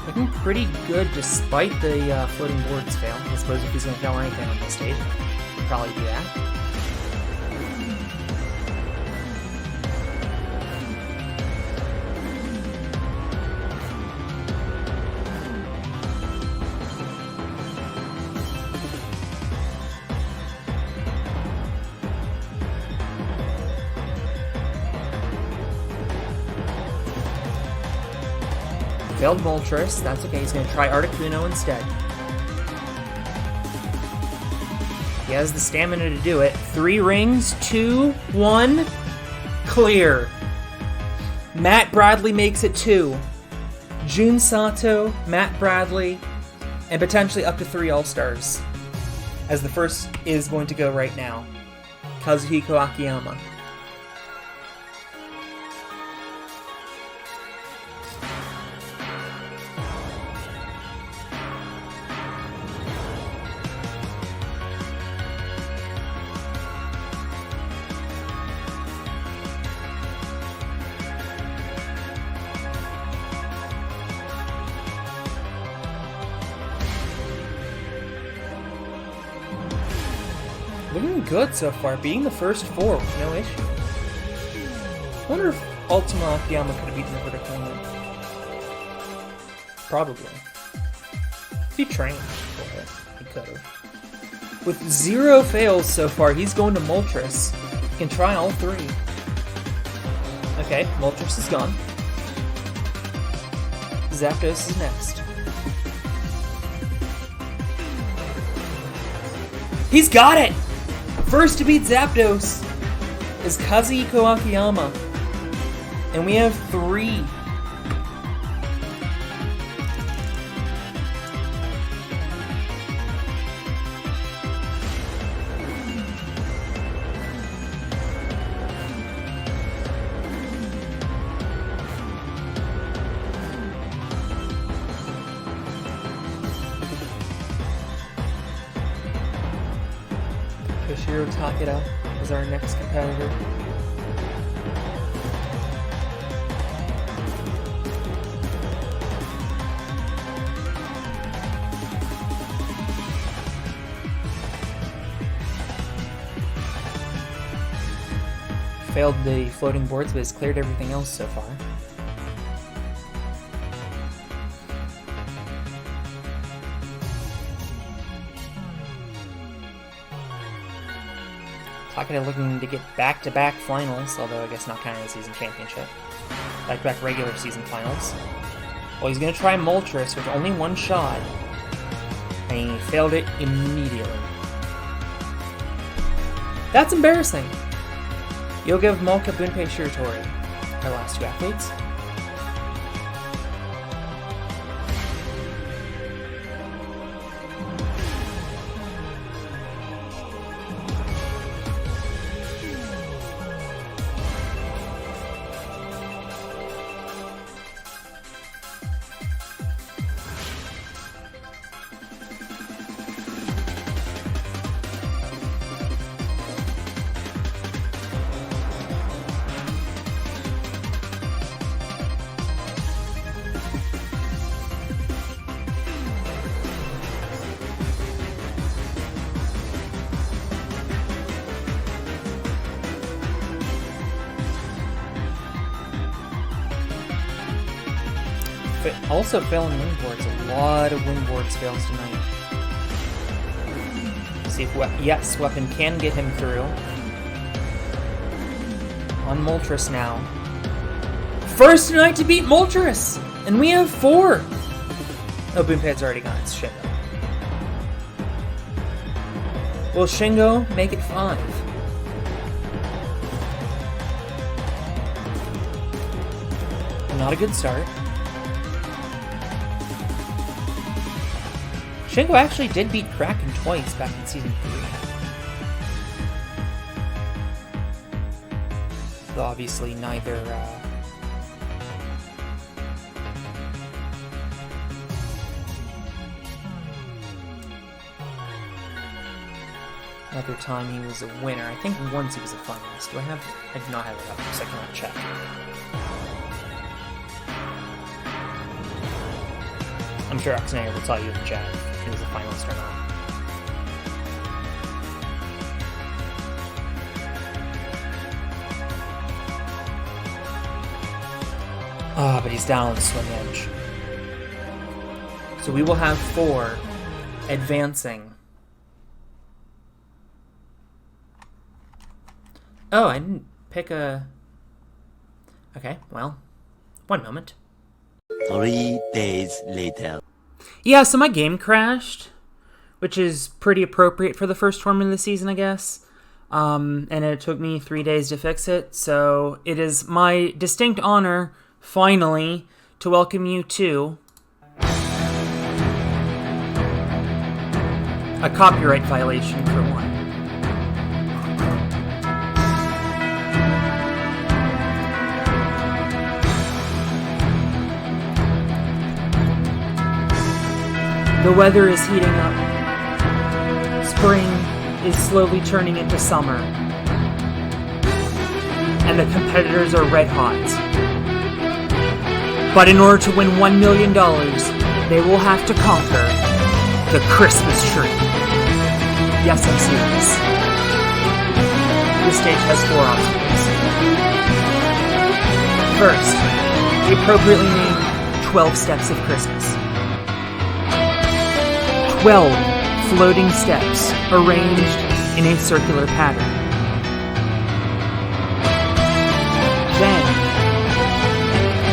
Looking pretty good despite the floating boards fail. I suppose if he's going to fail anything on this stage, he'll probably do that. Failed Moltres, that's okay, he's going to try Articuno instead. He has the stamina to do it. 3 rings, 2, 1, clear. Matt Bradley makes it 2. Jun Sato, Matt Bradley, and potentially up to 3 All-Stars. As the first is going to go right now. Kazuhiko Akiyama. Looking good so far, beating the first 4 with no issue. I wonder if Ultima Akiyama could have beaten the vertical limit. Probably. If he trained for it, he could have. With 0 fails so far, he's going to Moltres. He can try all 3. Okay, Moltres is gone. Zapdos is next. He's got it! First to beat Zapdos is Kazuhiko Akiyama. And we have 3. Toshihiro Takeda is our next competitor. Failed the floating boards, but has cleared everything else so far. Takeda looking to get back-to-back finals, although I guess not counting the season championship. Back-to-back regular season finals. Well, he's going to try Moltres with only 1 shot, and he failed it immediately. That's embarrassing. You'll give Malka, Bunpei, Shiratori our last 2 athletes. Also failing wind boards. A lot of wind boards fails tonight. See if yes, weapon can get him through. On Moltres now. First tonight to beat Moltres! And we have 4! Oh, Bunpei's already gone. It's Shingo. Will Shingo make it 5? Not a good start. Shingo actually did beat Kraken twice back in Season 3. Though obviously neither, Other time he was a winner. I think once he was a finalist. I do not have it up, so I cannot check. I'm sure Oxanator will tell you in the chat if he was a finalist or not. Ah, but he's down on the swing edge. So we will have 4 advancing. Oh, I didn't pick a... Okay, well, one moment. 3 days later. Yeah, so my game crashed, which is pretty appropriate for the first tournament of the season, I guess. And it took me 3 days to fix it, so it is my distinct honor, finally, to welcome you to a copyright violation for one. The weather is heating up. Spring is slowly turning into summer. And the competitors are red hot. But in order to win $1 million, they will have to conquer the Christmas tree. Yes, I'm serious. This stage has 4 obstacles. First, the appropriately named 12 Steps of Christmas. 12 floating steps arranged in a circular pattern. Then,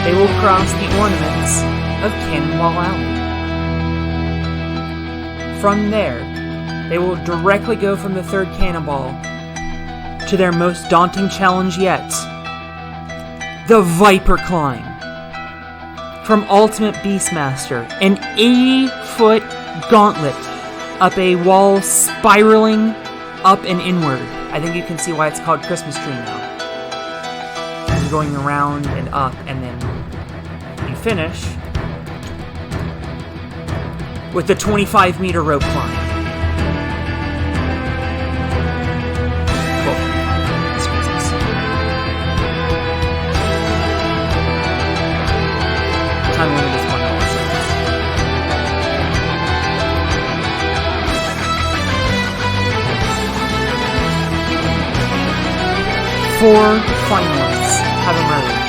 they will cross the ornaments of Cannonball Alley. From there, they will directly go from the third cannonball to their most daunting challenge yet, the Viper Climb. From Ultimate Beastmaster, an 80-foot gauntlet up a wall spiraling up and inward. I think you can see why it's called Christmas Tree now. You're going around and up, and then you finish with the 25-meter rope climb. Time limit is 1 hour. Four finalists have emerged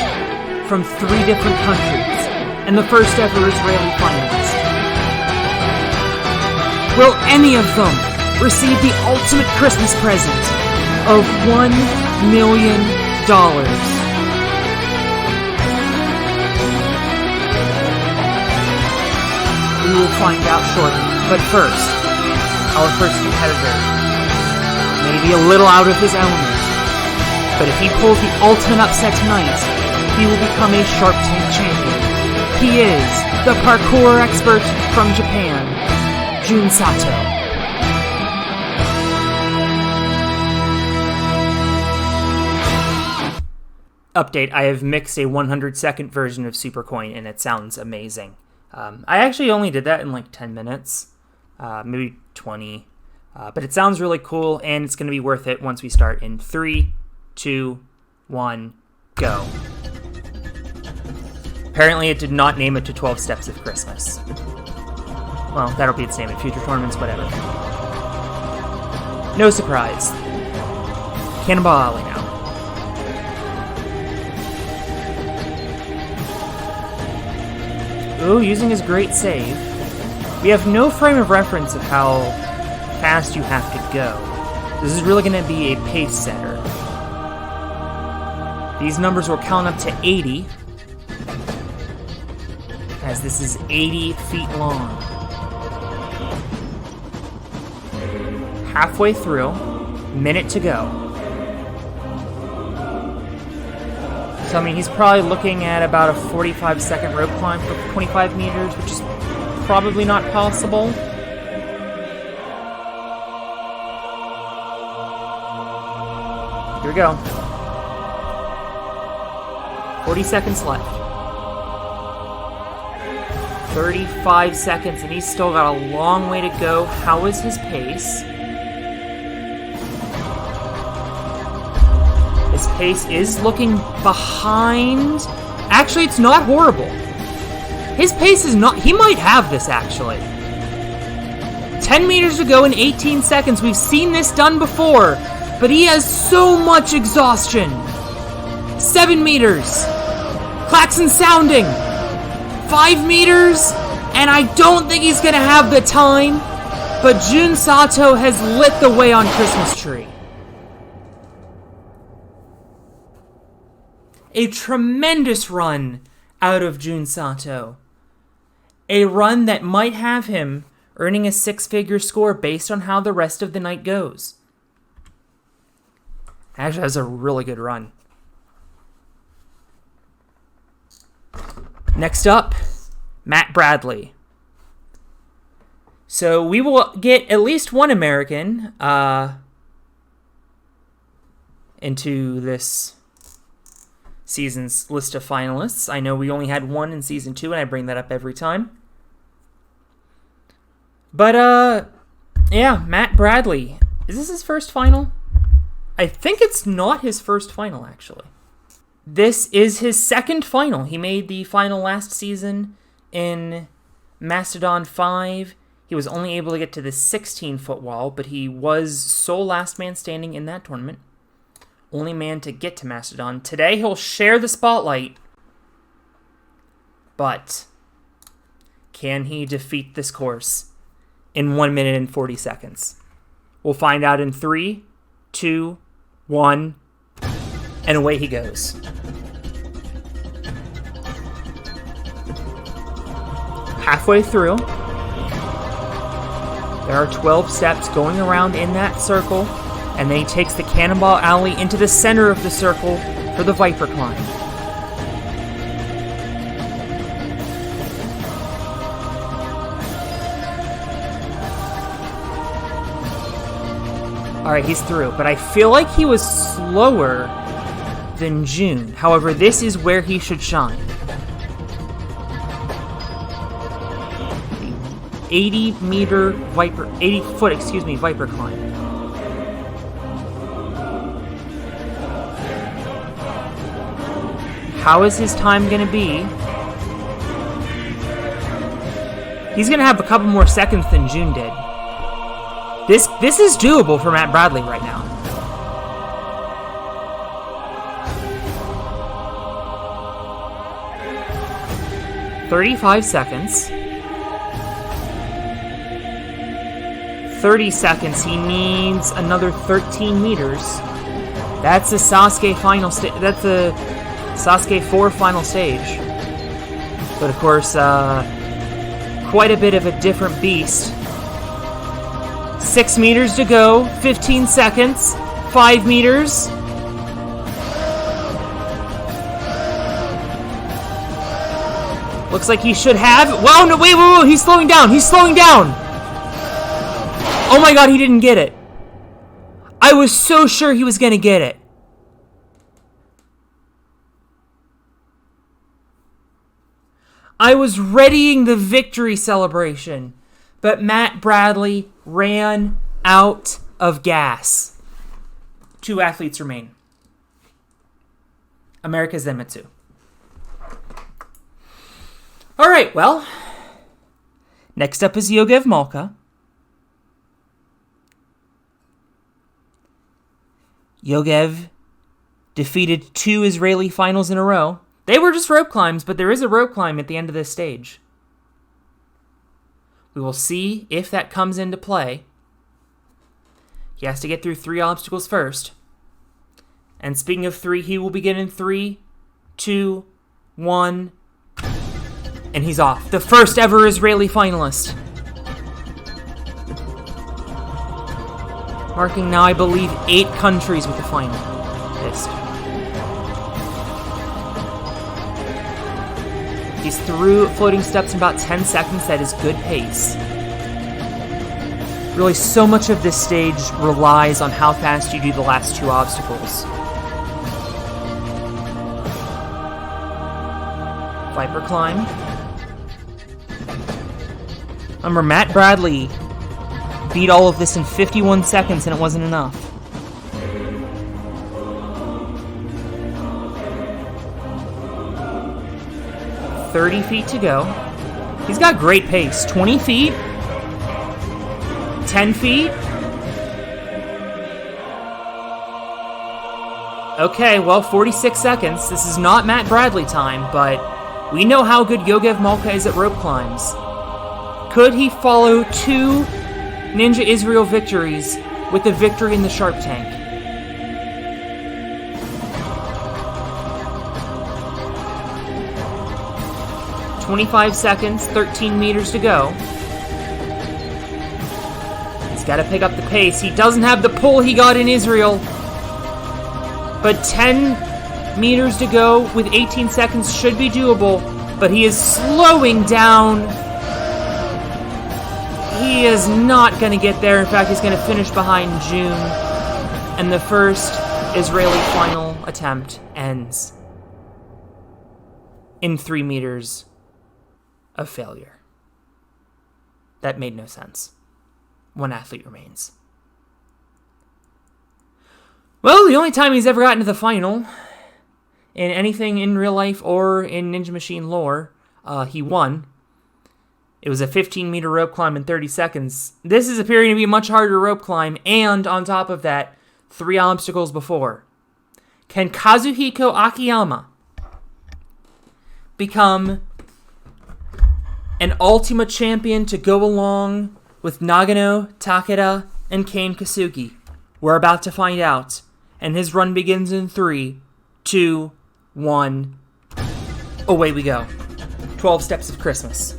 from 3 different countries, and the first ever Israeli finalist. Will any of them receive the ultimate Christmas present of $1 million? We will find out shortly. But first, our first competitor may be a little out of his element, but if he pulls the ultimate upset tonight, he will become a Shark Tank champion. He is the parkour expert from Japan, Jun Sato. Update, I have mixed a 100-second version of Supercoin, and it sounds amazing. I actually only did that in like 10 minutes, maybe 20, but it sounds really cool, and it's going to be worth it once we start in 3, 2, 1, go. Apparently it did not name it to 12 Steps of Christmas. Well, that'll be its name in future tournaments, whatever. No surprise. Cannonball Alley now. Ooh, using his great save. We have no frame of reference of how fast you have to go. This is really going to be a pace setter. These numbers will count up to 80, as this is 80 feet long. Halfway through, minute to go. So, I mean, he's probably looking at about a 45-second rope climb for 25 meters, which is probably not possible. Here we go. 40 seconds left. 35 seconds, and he's still got a long way to go. How is his pace? His pace is looking behind. Actually, it's not horrible. His pace is not... He might have this, actually. 10 meters to go in 18 seconds. We've seen this done before, but he has so much exhaustion. 7 meters. Klaxon sounding. 5 meters, and I don't think he's going to have the time, but Jun Sato has lit the way on Christmas Tree. A tremendous run out of Jun Sato. A run that might have him earning a 6-figure score based on how the rest of the night goes. Actually, that's a really good run. Next up, Matt Bradley. So we will get at least one American into this season's list of finalists. I know we only had one in season 2, and I bring that up every time. But, yeah, Matt Bradley. Is this his first final? I think it's not his first final, actually. This is his second final. He made the final last season in Mastodon 5. He was only able to get to the 16-foot wall, but he was sole last man standing in that tournament. Only man to get to Mastodon. Today he'll share the spotlight. But can he defeat this course in 1 minute and 40 seconds. We'll find out in 3, 2, 1, and away he goes. Halfway through, there are 12 steps going around in that circle, and then he takes the Cannonball Alley into the center of the circle for the Viper Climb. Alright, he's through, but I feel like he was slower than June. However, this is where he should shine. 80 foot Viper Climb. How is his time going to be? He's going to have a couple more seconds than June did. This is doable for Matt Bradley right now. "35 seconds. 30 seconds. He needs another 13 meters. That's the Sasuke final stage. That's the Sasuke 4 final stage. But of course, quite a bit of a different beast. 6 meters to go. 15 seconds. 5 meters. Looks like he should have. Wow, no, wait, he's slowing down. He's slowing down. Oh my god, he didn't get it. I was so sure he was going to get it. I was readying the victory celebration, but Matt Bradley ran out of gas. 2 athletes remain. America's Zenitsu. Alright, well, next up is Yogev Malka. Yogev defeated 2 Israeli finals in a row. They were just rope climbs, but there is a rope climb at the end of this stage. We will see if that comes into play. He has to get through 3 obstacles first. And speaking of 3, he will begin in 3, 2, 1, and he's off. The first ever Israeli finalist. Marking now, I believe, 8 countries with the final list. He's through floating steps in about 10 seconds. That is good pace. Really, so much of this stage relies on how fast you do the last 2 obstacles. Viper climb. Remember, Matt Bradley beat all of this in 51 seconds, and it wasn't enough. "30 feet to go." He's got great pace. 20 feet. 10 feet. Okay, well, 46 seconds. This is not Matt Bradley time, but we know how good Yogev Malka is at rope climbs. Could he follow 2 Ninja Israel victories with the victory in the Sharp Tank? "25 seconds, 13 meters to go." He's got to pick up the pace. He doesn't have the pull he got in Israel. But 10 meters to go with 18 seconds should be doable. But he is slowing down. He is not going to get there. In fact, he's going to finish behind June. And the first Israeli final attempt ends in 3 meters of failure. That made no sense. 1 athlete remains. Well, the only time he's ever gotten to the final in anything in real life or in Ninja Machine lore, he won. It was a 15-meter rope climb in 30 seconds. This is appearing to be a much harder rope climb, and on top of that, 3 obstacles before. Can Kazuhiko Akiyama become an Ultima champion to go along with Nagano, Takeda, and Kane Kosugi? We're about to find out. And his run begins in 3, 2, 1. Away we go. 12 Steps of Christmas.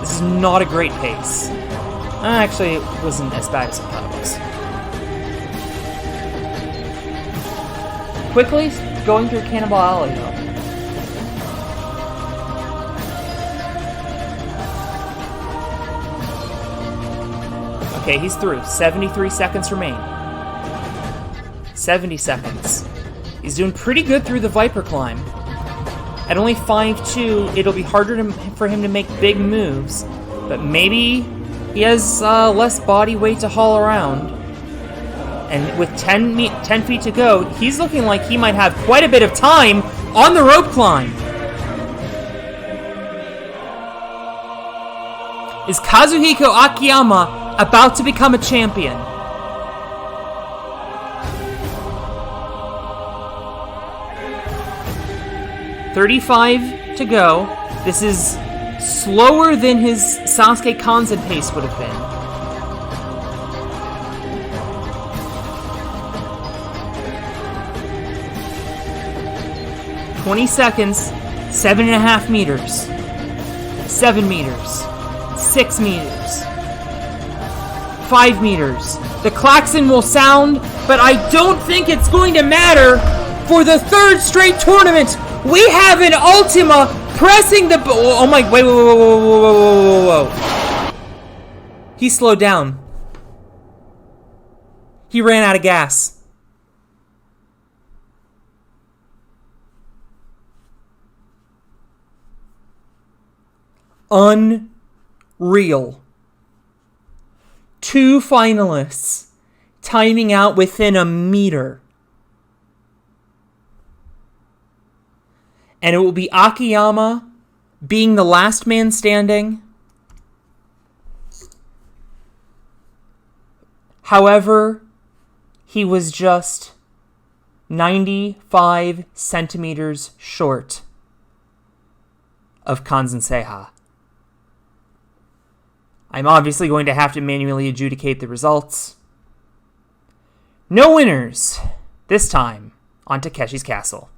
This is not a great pace. Actually, it wasn't as bad as I thought it was. Quickly going through Cannonball Alley, though. Okay, he's through. 73 seconds remain. 70 seconds. He's doing pretty good through the Viper climb. At only 5'2", it'll be harder for him to make big moves, but maybe he has less body weight to haul around. And with 10 feet to go, he's looking like he might have quite a bit of time on the rope climb. Is Kazuhiko Akiyama about to become a champion? $35 to go. This is slower than his Sasuke Kanzen pace would have been. $20 seconds, 7.5 meters, 7 meters, 6 meters, 5 meters. The klaxon will sound, but I don't think it's going to matter for the third straight tournament. We have an Ultima pressing the... Oh my... Wait, whoa. He slowed down. He ran out of gas. Unreal. 2 finalists timing out within a meter. And it will be Akiyama being the last man standing. However, he was just 95 centimeters short of Kanzen Seiha. I'm obviously going to have to manually adjudicate the results. No winners, this time on Takeshi's Castle.